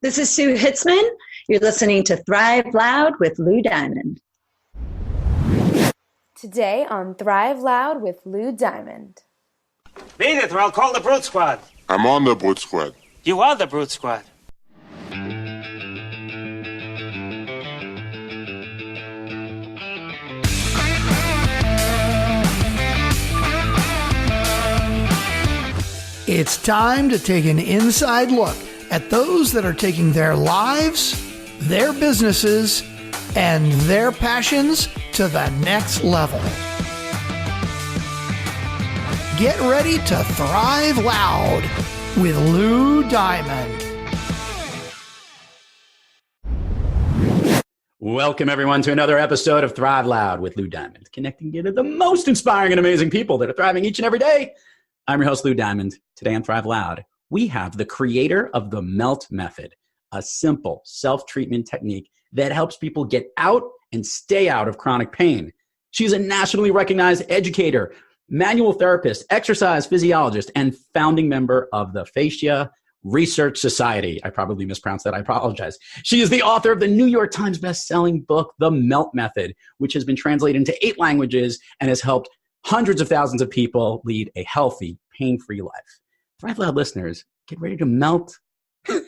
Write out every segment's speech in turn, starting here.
This is Sue Hitzmann. You're listening to Thrive Loud with Lou Diamond. Today on Thrive Loud with Lou Diamond. Beat it, or I'll call the Brute Squad. I'm on the Brute Squad. You are the Brute Squad. It's time to take an inside look at those that are taking their lives, their businesses, and their passions to the next level. Get ready to thrive loud with Lou Diamond. Welcome, everyone, to another episode of Thrive Loud with Lou Diamond, connecting you to the most inspiring and amazing people that are thriving each and every day. I'm your host, Lou Diamond. Today on Thrive Loud, we have the creator of the MELT method, a simple self-treatment technique that helps people get out and stay out of chronic pain. She's a nationally recognized educator, manual therapist, exercise physiologist, and founding member of the Fascia Research Society. I probably mispronounced that. I apologize. She is the author of the New York Times bestselling book, The MELT Method, which has been translated into 8 languages and has helped hundreds of thousands of people lead a healthy, pain-free life. Thrive Loud listeners, get ready to melt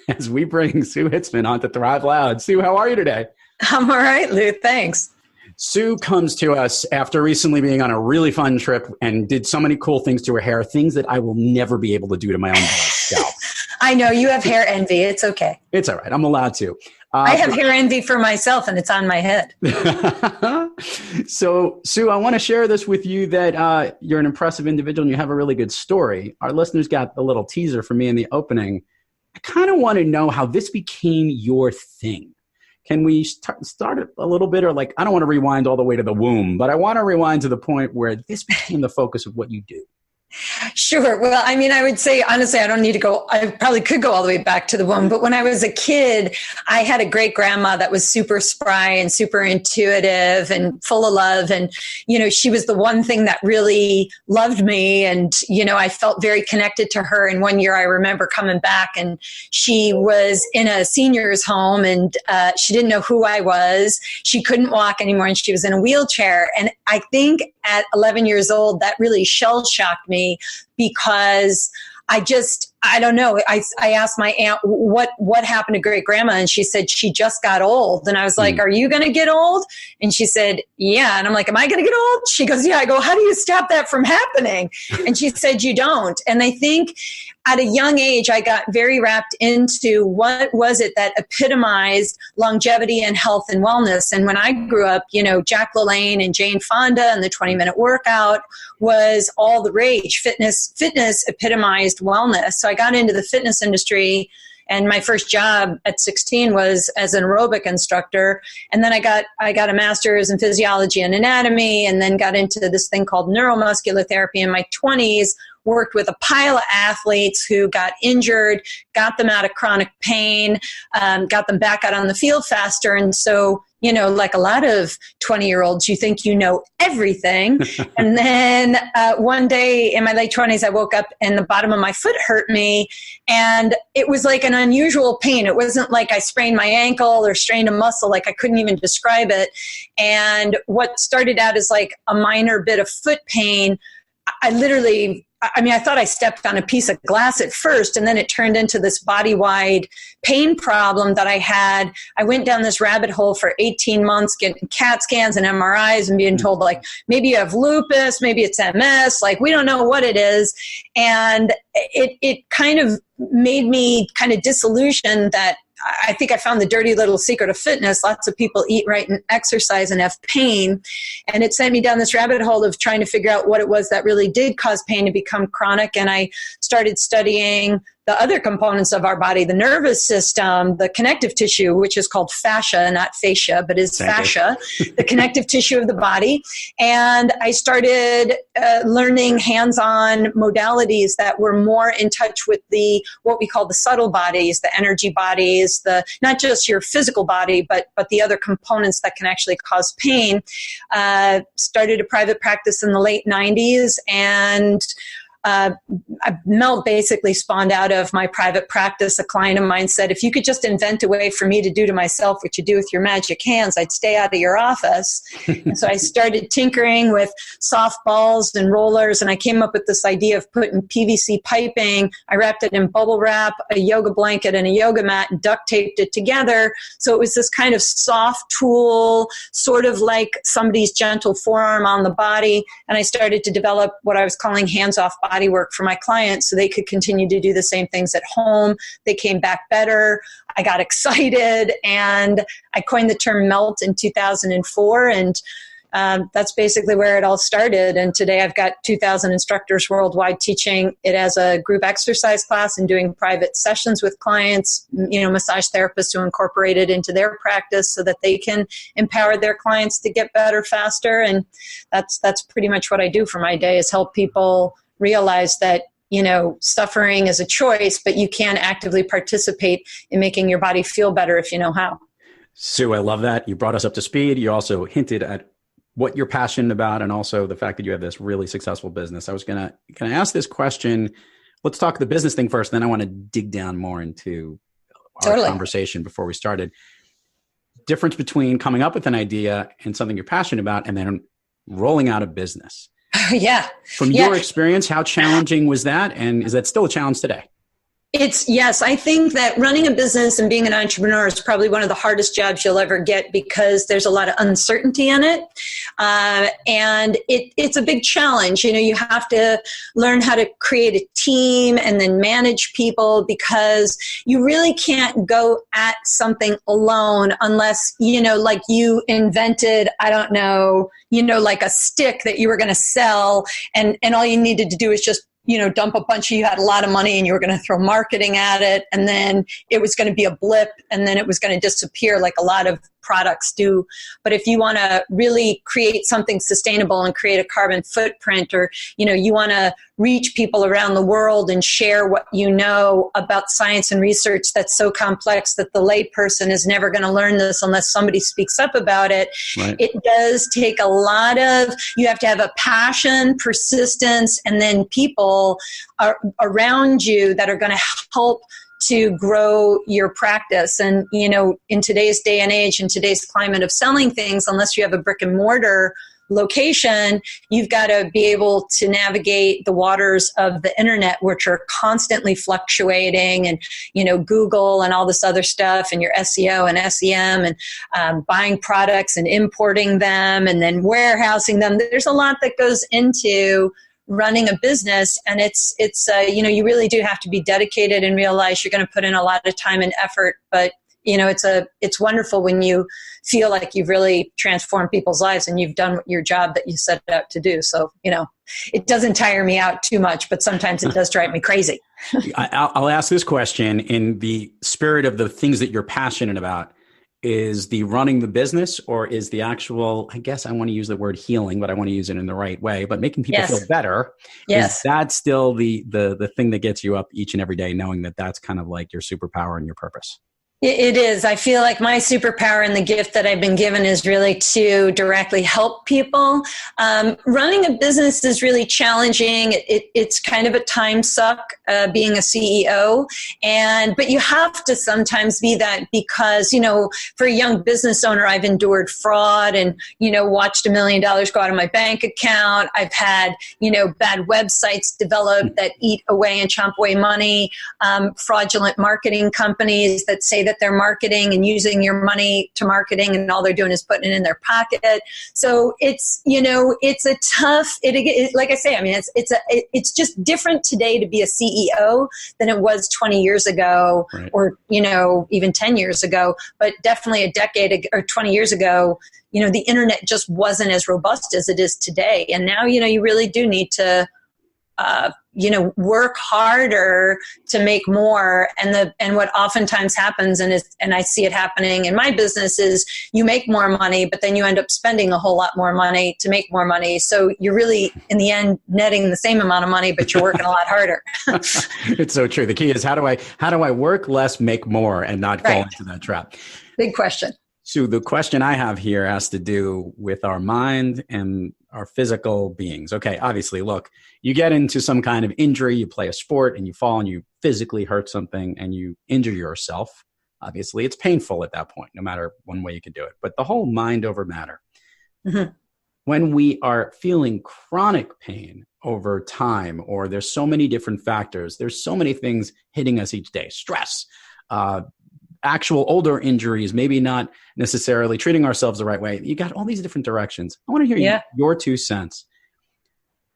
as we bring Sue Hitzmann onto Thrive Loud. Sue, how are you today? I'm all right, Lou. Thanks. Sue comes to us after recently being on a really fun trip and did so many cool things to her hair, things that I will never be able to do to my own scalp. I know you have hair envy. It's okay. It's all right. I'm allowed to. I have hair envy for myself, and it's on my head. So, Sue, I want to share this with you that you're an impressive individual and you have a really good story. Our listeners got a little teaser from me in the opening. I kind of want to know how this became your thing. Can we start a little bit, or I don't want to rewind all the way to the womb, but I want to rewind to the point where this became the focus of what you do. Sure. Well, I mean, I would say, honestly, I don't need to go, I probably could go all the way back to the womb. But when I was a kid, I had a great grandma that was super spry and super intuitive and full of love. And, she was the one thing that really loved me. And, I felt very connected to her. And one year I remember coming back and she was in a senior's home and she didn't know who I was. She couldn't walk anymore and she was in a wheelchair. And I think at 11 years old, that really shell-shocked me because I don't know. I asked my aunt, what happened to great grandma? And she said, she just got old. And I was like, Are you going to get old? And she said, yeah. And I'm like, am I going to get old? She goes, yeah. I go, how do you stop that from happening? And she said, you don't. And I think at a young age, I got very wrapped into what was it that epitomized longevity and health and wellness. And when I grew up, Jack LaLanne and Jane Fonda and the 20-minute workout was all the rage. Fitness epitomized wellness. So I got into the fitness industry, and my first job at 16 was as an aerobic instructor. And then I got a master's in physiology and anatomy, and then got into this thing called neuromuscular therapy in my 20s, worked with a pile of athletes who got injured, got them out of chronic pain, got them back out on the field faster. And so, like a lot of 20-year-olds, you think you know everything. And then one day in my late 20s, I woke up and the bottom of my foot hurt me. And it was like an unusual pain. It wasn't like I sprained my ankle or strained a muscle. Like I couldn't even describe it. And what started out as like a minor bit of foot pain, I thought I stepped on a piece of glass at first, and then it turned into this body-wide pain problem that I had. I went down this rabbit hole for 18 months, getting CAT scans and MRIs and being told, maybe you have lupus, maybe it's MS, we don't know what it is. And it kind of made me kind of disillusioned that I think I found the dirty little secret of fitness. Lots of people eat right and exercise and have pain. And it sent me down this rabbit hole of trying to figure out what it was that really did cause pain to become chronic. And I started studying the other components of our body, the nervous system, the connective tissue, which is called fascia, not fascia, but is fascia, the connective tissue of the body. And I started learning hands-on modalities that were more in touch with what we call the subtle bodies, the energy bodies, not just your physical body, but the other components that can actually cause pain. Started a private practice in the late 90s, and Melt basically spawned out of my private practice. A client of mine said, if you could just invent a way for me to do to myself what you do with your magic hands, I'd stay out of your office. And so I started tinkering with softballs and rollers, and I came up with this idea of putting PVC piping. I wrapped it in bubble wrap, a yoga blanket, and a yoga mat, and duct taped it together. So it was this kind of soft tool, sort of like somebody's gentle forearm on the body. And I started to develop what I was calling hands-off body work for my clients so they could continue to do the same things at home. They came back better. I got excited, and I coined the term melt in 2004. And that's basically where it all started. And today I've got 2,000 instructors worldwide teaching it as a group exercise class and doing private sessions with clients, massage therapists who incorporate it into their practice so that they can empower their clients to get better faster. And that's pretty much what I do for my day, is help people realize that suffering is a choice, but you can actively participate in making your body feel better if you know how. Sue, I love that. You brought us up to speed. You also hinted at what you're passionate about, and also the fact that you have this really successful business. I was gonna ask this question. Let's talk the business thing first, then I want to dig down more into our conversation before we started. Difference between coming up with an idea and something you're passionate about, and then rolling out a business. Yeah. From your experience, how challenging was that? And is that still a challenge today? Yes, I think that running a business and being an entrepreneur is probably one of the hardest jobs you'll ever get, because there's a lot of uncertainty in it. And it's a big challenge. You have to learn how to create a team and then manage people, because you really can't go at something alone unless, like you invented, I don't know, like a stick that you were going to sell, and all you needed to do is just dump a bunch of, you had a lot of money and you were going to throw marketing at it, and then it was going to be a blip, and then it was going to disappear like a lot of products do. But if you want to really create something sustainable and create a carbon footprint, or, you want to reach people around the world and share what you know about science and research that's so complex that the layperson is never going to learn this unless somebody speaks up about it. Right. It does take a lot of, you have to have a passion, persistence, and then people around you that are going to help to grow your practice. And, in today's day and age, in today's climate of selling things, unless you have a brick and mortar location, you've got to be able to navigate the waters of the internet, which are constantly fluctuating, and, Google and all this other stuff, and your SEO and SEM, and buying products and importing them and then warehousing them. There's a lot that goes into running a business, and it's you really do have to be dedicated and realize you're going to put in a lot of time and effort. But it's wonderful when you feel like you've really transformed people's lives and you've done your job that you set out to do. So it doesn't tire me out too much, but sometimes it does drive me crazy. I'll ask this question in the spirit of the things that you're passionate about. Is the running the business, or is the actual, I guess I want to use the word healing, but I want to use it in the right way, but making people feel better. Yes. Is that still the thing that gets you up each and every day, knowing that that's kind of like your superpower and your purpose? It is. I feel like my superpower and the gift that I've been given is really to directly help people. Running a business is really challenging. It's kind of a time suck, being a CEO. But you have to sometimes be that, because, for a young business owner, I've endured fraud and, watched $1 million go out of my bank account. I've had, bad websites developed that eat away and chomp away money, fraudulent marketing companies that say that they're marketing and using your money to marketing, and all they're doing is putting it in their pocket. So it's a tough, like I say, I mean, it's just different today to be a CEO than it was 20 years ago, right, or, even 10 years ago, but definitely a decade or 20 years ago, the internet just wasn't as robust as it is today. And now, you really do need to, work harder to make more. And what oftentimes happens, and I see it happening in my business, is you make more money, but then you end up spending a whole lot more money to make more money. So you're really, in the end, netting the same amount of money, but you're working a lot harder. It's so true. The key is how do I work less, make more, and not fall into that trap? Big question. So the question I have here has to do with our mind and are physical beings. Okay, obviously, look, you get into some kind of injury, you play a sport and you fall and you physically hurt something and you injure yourself. Obviously, it's painful at that point, no matter one way you can do it. But the whole mind over matter. Mm-hmm. When we are feeling chronic pain over time, or there's so many different factors, there's so many things hitting us each day, stress, actual older injuries, maybe not necessarily treating ourselves the right way. You got all these different directions. I want to hear your 2 cents.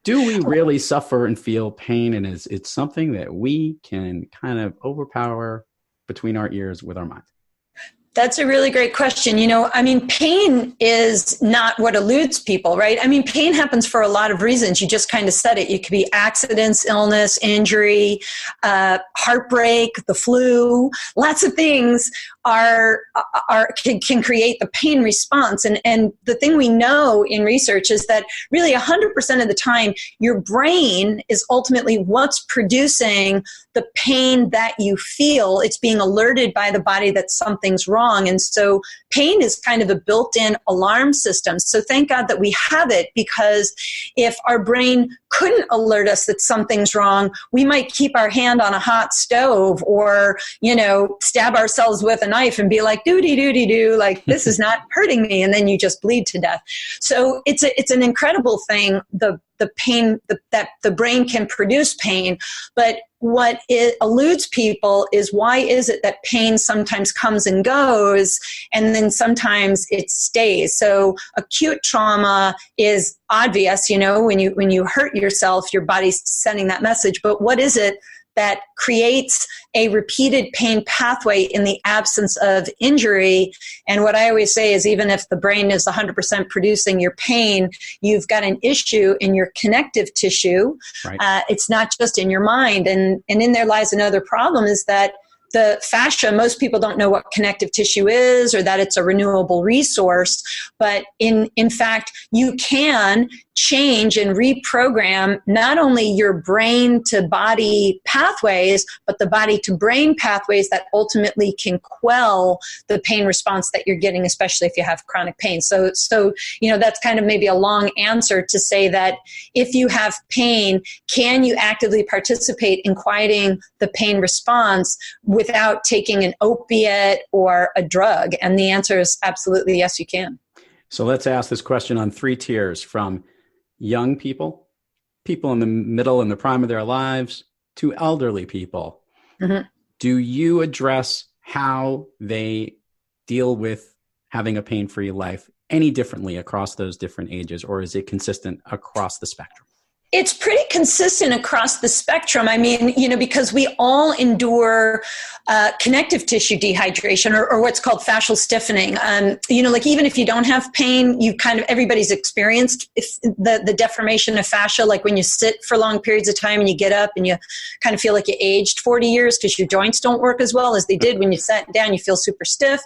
Do we really suffer and feel pain? And is it something that we can kind of overpower between our ears with our mind? That's a really great question. Pain is not what eludes people, right? Pain happens for a lot of reasons. You just kind of said it. It could be accidents, illness, injury, heartbreak, the flu. Lots of things can create the pain response. And the thing we know in research is that really 100% of the time, your brain is ultimately what's producing the pain that you feel. It's being alerted by the body that something's wrong. And so pain is kind of a built-in alarm system. So thank God that we have it, because if our brain couldn't alert us that something's wrong, we might keep our hand on a hot stove or, stab ourselves with a knife and be like, doody-doody-doo, like this is not hurting me. And then you just bleed to death. So it's an incredible thing, the pain, that the brain can produce pain. But what it eludes people is, why is it that pain sometimes comes and goes, and then sometimes it stays? So acute trauma is obvious, when you hurt yourself, your body's sending that message. But what is it that creates a repeated pain pathway in the absence of injury? And what I always say is, even if the brain is 100% producing your pain, you've got an issue in your connective tissue. Right. It's not just in your mind. And in there lies another problem, is that the fascia, most people don't know what connective tissue is, or that it's a renewable resource. But in fact, you can change and reprogram not only your brain to body pathways, but the body to brain pathways that ultimately can quell the pain response that you're getting, especially if you have chronic pain. So that's kind of maybe a long answer to say that if you have pain, can you actively participate in quieting the pain response without taking an opiate or a drug? And the answer is absolutely yes, you can. So let's ask this question on 3 tiers, from young people, people in the middle and the prime of their lives, to elderly people. Mm-hmm. Do you address how they deal with having a pain-free life any differently across those different ages, or is it consistent across the spectrum? It's pretty consistent across the spectrum. Because we all endure connective tissue dehydration, or what's called fascial stiffening. Even if you don't have pain, everybody's experienced the deformation of fascia, like when you sit for long periods of time and you get up and you kind of feel like you aged 40 years because your joints don't work as well as they did when you sat down. You feel super stiff.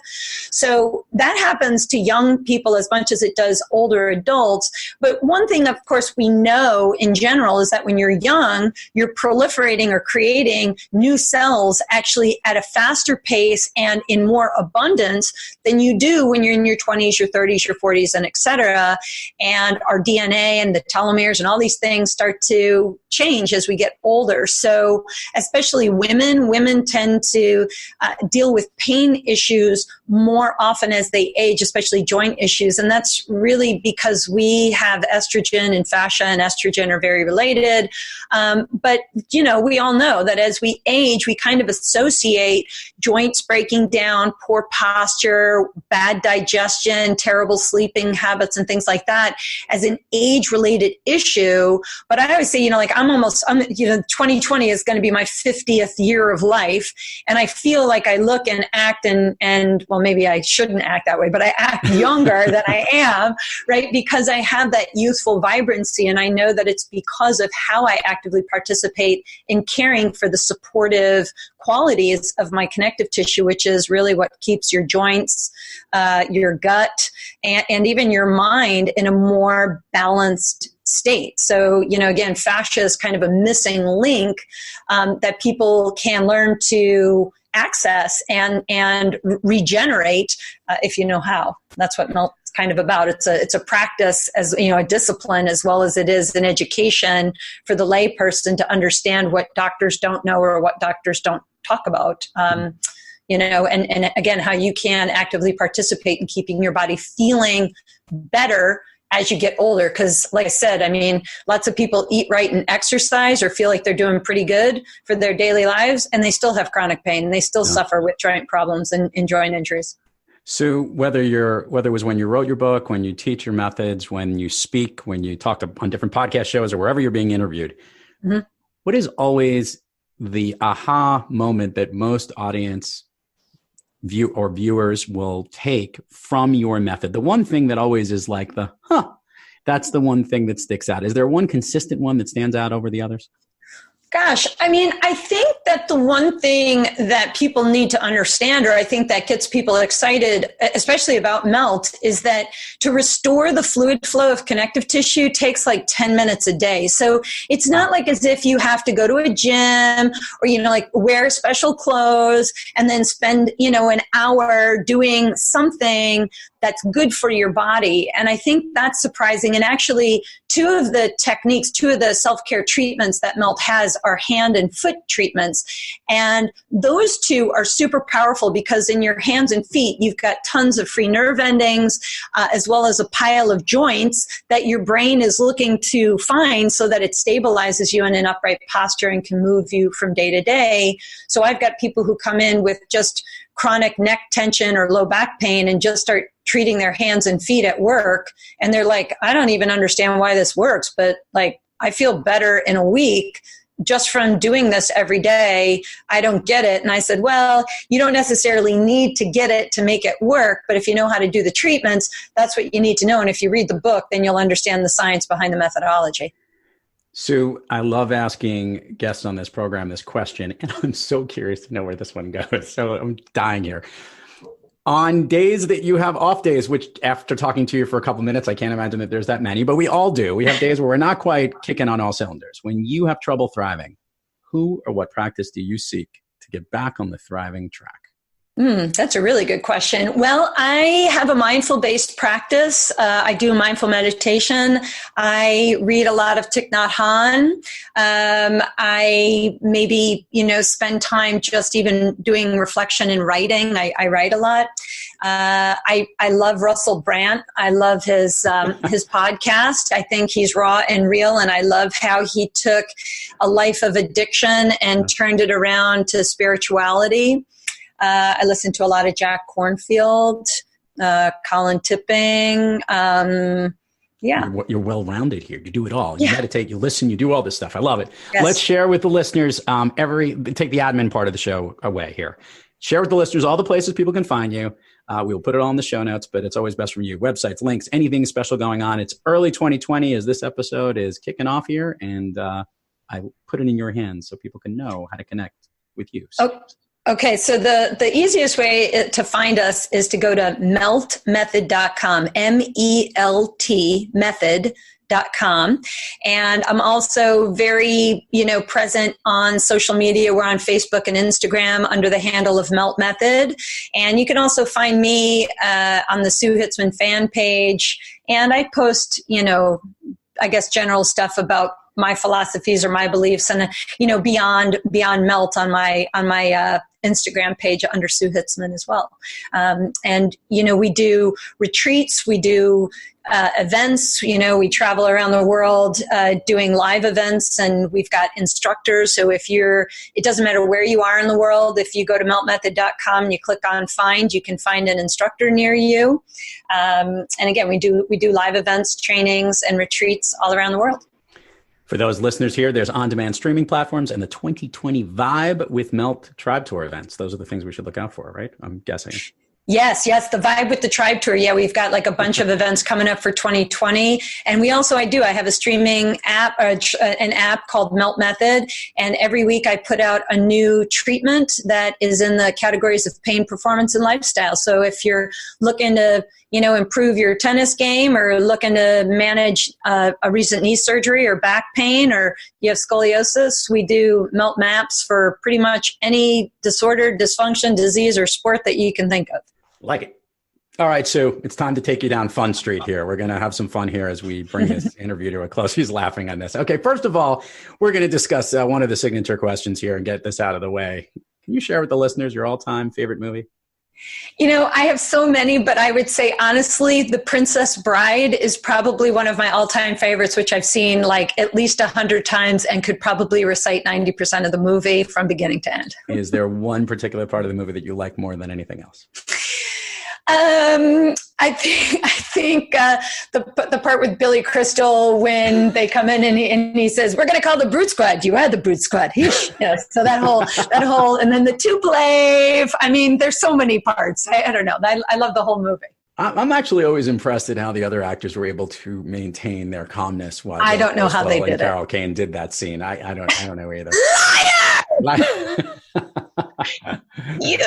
So that happens to young people as much as it does older adults. But one thing, of course, we know in general is that when you're young, you're proliferating or creating new cells actually at a faster pace and in more abundance than you do when you're in your 20s, your 30s, your 40s, and et cetera. And our DNA and the telomeres and all these things start to change as we get older. So especially women tend to deal with pain issues more often as they age, especially joint issues. And that's really because we have estrogen, and fascia and estrogen are very related. But, we all know that as we age, we kind of associate joints breaking down, poor posture, bad digestion, terrible sleeping habits, and things like that as an age-related issue. But I always say, 2020 is going to be my 50th year of life. And I feel like I look and act and well, maybe I shouldn't act that way, but I act younger than I am, right? Because I have that youthful vibrancy. And I know that it's because of how I actively participate in caring for the supportive qualities of my connective tissue, which is really what keeps your joints, your gut, and even your mind in a more balanced state. So, again, fascia is kind of a missing link that people can learn to access and regenerate if you know how. That's what kind of about. It's a practice, as you know, a discipline, as well as it is an education for the lay person to understand what doctors don't know or what doctors don't talk about. You know, and again, how you can actively participate in keeping your body feeling better as you get older. Because like I said, I mean, lots of people eat right and exercise or feel like they're doing pretty good for their daily lives, and they still have chronic pain, and they still suffer with joint problems and joint injuries. So whether it was when you wrote your book, when you teach your methods, when you speak, when you talk on different podcast shows or wherever you're being interviewed, what is always the aha moment that most audience viewers will take from your method? The one thing that always is like that's the one thing that sticks out. Is there one consistent one that stands out over the others? Gosh, I mean, I think that the one thing that people need to understand, or I think that gets people excited, especially about MELT, is that to restore the fluid flow of connective tissue takes like 10 minutes a day. So it's not like as if you have to go to a gym or, you know, like wear special clothes and then spend, you know, an hour doing something that's good for your body. And I think that's surprising. And actually, two of the self-care treatments that MELT has are hand and foot treatments. And those two are super powerful because in your hands and feet, you've got tons of free nerve endings, as well as a pile of joints that your brain is looking to find so that it stabilizes you in an upright posture and can move you from day to day. So I've got people who come in with just chronic neck tension or low back pain and just start treating their hands and feet at work. And they're like, I don't even understand why this works, but like, I feel better in a week just from doing this every day. I don't get it. And I said, well, you don't necessarily need to get it to make it work, but if you know how to do the treatments, that's what you need to know. And if you read the book, then you'll understand the science behind the methodology. Sue, I love asking guests on this program this question, and I'm so curious to know where this one goes. So I'm dying here. On days that you have off days, which after talking to you for a couple minutes, I can't imagine that there's that many, but we all do. We have days where we're not quite kicking on all cylinders. When you have trouble thriving, who or what practice do you seek to get back on the thriving track? That's a really good question. Well, I have a mindful-based practice. I do mindful meditation. I read a lot of Thich Nhat Hanh. I maybe, spend time just even doing reflection and writing. I write a lot. I love Russell Brand. I love his podcast. I think he's raw and real, and I love how he took a life of addiction and turned it around to spirituality. I listen to a lot of Jack Kornfield, Colin Tipping. You're well-rounded here. You do it all. You meditate, you listen, you do all this stuff. I love it. Yes. Let's share with the listeners, take the admin part of the show away here. Share with the listeners all the places people can find you. We'll put it all in the show notes, but it's always best from you. Websites, links, anything special going on. It's early 2020 as this episode is kicking off here, and I put it in your hands so people can know how to connect with you. So, Okay, so the easiest way to find us is to go to meltmethod.com, MELT method.com. And I'm also very, present on social media. We're on Facebook and Instagram under the handle of Melt Method. And you can also find me on the Sue Hitzmann fan page. And I post, general stuff about my philosophies or my beliefs and, beyond Melt on my Instagram page under Sue Hitzmann as well. And we do retreats, we do events, we travel around the world doing live events, and we've got instructors. So it doesn't matter where you are in the world, if you go to meltmethod.com and you click on find, you can find an instructor near you. And again, we do live events, trainings, and retreats all around the world. For those listeners here, there's on-demand streaming platforms and the 2020 Vibe with Melt Tribe Tour events. Those are the things we should look out for, right? I'm guessing. Yes, the Vibe with the Tribe Tour. Yeah, we've got like a bunch of events coming up for 2020. And I have a streaming app, an app called Melt Method. And every week I put out a new treatment that is in the categories of pain, performance, and lifestyle. So if you're looking to, improve your tennis game or looking to manage a recent knee surgery or back pain, or you have scoliosis, we do Melt Maps for pretty much any disorder, dysfunction, disease, or sport that you can think of. Like it. All right, Sue, it's time to take you down Fun Street here. We're going to have some fun here as we bring this interview to a close. He's laughing on this. Okay, first of all, we're going to discuss one of the signature questions here and get this out of the way. Can you share with the listeners your all-time favorite movie? I have so many, but I would say, honestly, The Princess Bride is probably one of my all-time favorites, which I've seen like at least 100 times and could probably recite 90% of the movie from beginning to end. Is there one particular part of the movie that you like more than anything else? I think the part with Billy Crystal when they come in and he says, "We're going to call the Brute Squad. You are the Brute Squad." Yes. So that whole, and then the Tuplave. I mean, there's so many parts. I don't know. I love the whole movie. I'm actually always impressed at how the other actors were able to maintain their calmness while I don't know how they did it. Carol Kane did that scene. I don't know either. Liar! You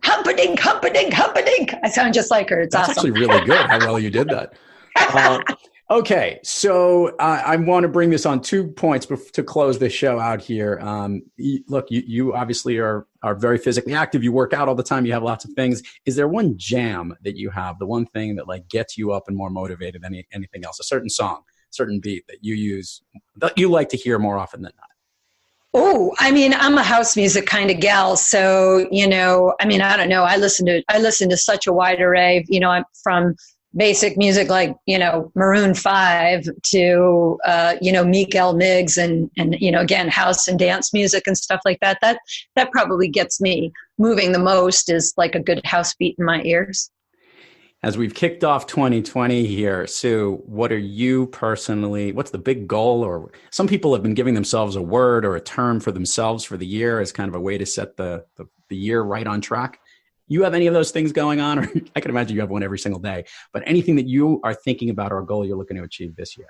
humperdink. I sound just like her. It's That's awesome. actually really good how well you did that. Okay, so I want to bring this on 2 points to close this show out here. Look, you obviously are very physically active. You work out all the time. You have lots of things. Is there one jam that you have, the one thing that like gets you up and more motivated than anything else? A certain song, certain beat that you use that you like to hear more often than not? Oh, I mean, I'm a house music kind of gal. So, I don't know. I listen to such a wide array, I'm from basic music like, Maroon 5 to, Miguel Miggs and, again, house and dance music and stuff like that. That probably gets me moving the most is like a good house beat in my ears. As we've kicked off 2020 here, Sue, what are you personally, what's the big goal? Or some people have been giving themselves a word or a term for themselves for the year as kind of a way to set the year right on track. You have any of those things going on? Or I can imagine you have one every single day, but anything that you are thinking about or a goal you're looking to achieve this year?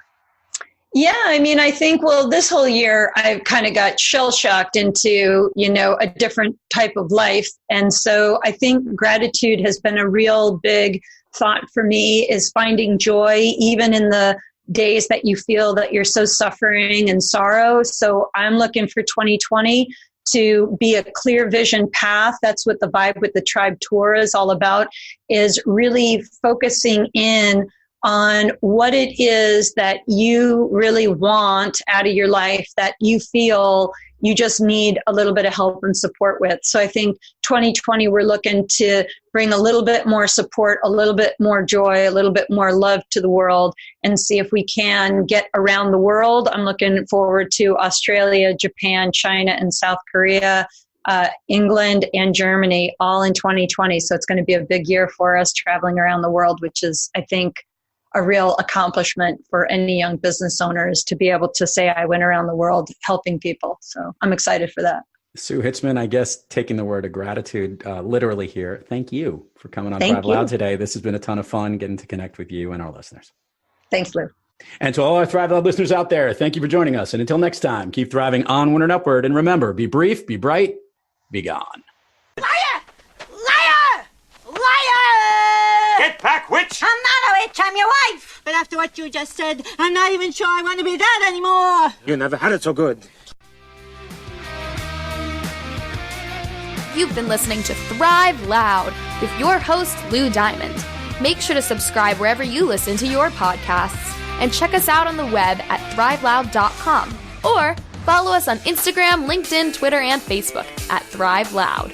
Yeah, I mean, I think, this whole year I've kind of got shell-shocked into, a different type of life. And so I think gratitude has been a real big thought for me, is finding joy even in the days that you feel that you're so suffering and sorrow. So I'm looking for 2020 to be a clear vision path. That's what the Vibe with the Tribe tour is all about, is really focusing in on what it is that you really want out of your life, that you feel you just need a little bit of help and support with. So I think 2020, we're looking to bring a little bit more support, a little bit more joy, a little bit more love to the world, and see if we can get around the world. I'm looking forward to Australia, Japan, China, and South Korea, England, and Germany, all in 2020. So it's going to be a big year for us traveling around the world, which is, I think, a real accomplishment for any young business owners to be able to say, I went around the world helping people. So I'm excited for that. Sue Hitzmann, I guess taking the word of gratitude literally here. Thank you for coming on Thank Thrive you. Loud today. This has been a ton of fun getting to connect with you and our listeners. Thanks, Lou. And to all our Thrive Loud listeners out there, thank you for joining us. And until next time, keep thriving onward and upward. And remember, be brief, be bright, be gone. Liar! Liar! Liar! Get back, witch! I'm not a witch, I'm your wife. But after what you just said, I'm not even sure I want to be that anymore. You never had it so good. You've been listening to Thrive Loud with your host, Lou Diamond. Make sure to subscribe wherever you listen to your podcasts and check us out on the web at thriveloud.com or follow us on Instagram, LinkedIn, Twitter, and Facebook at Thrive Loud.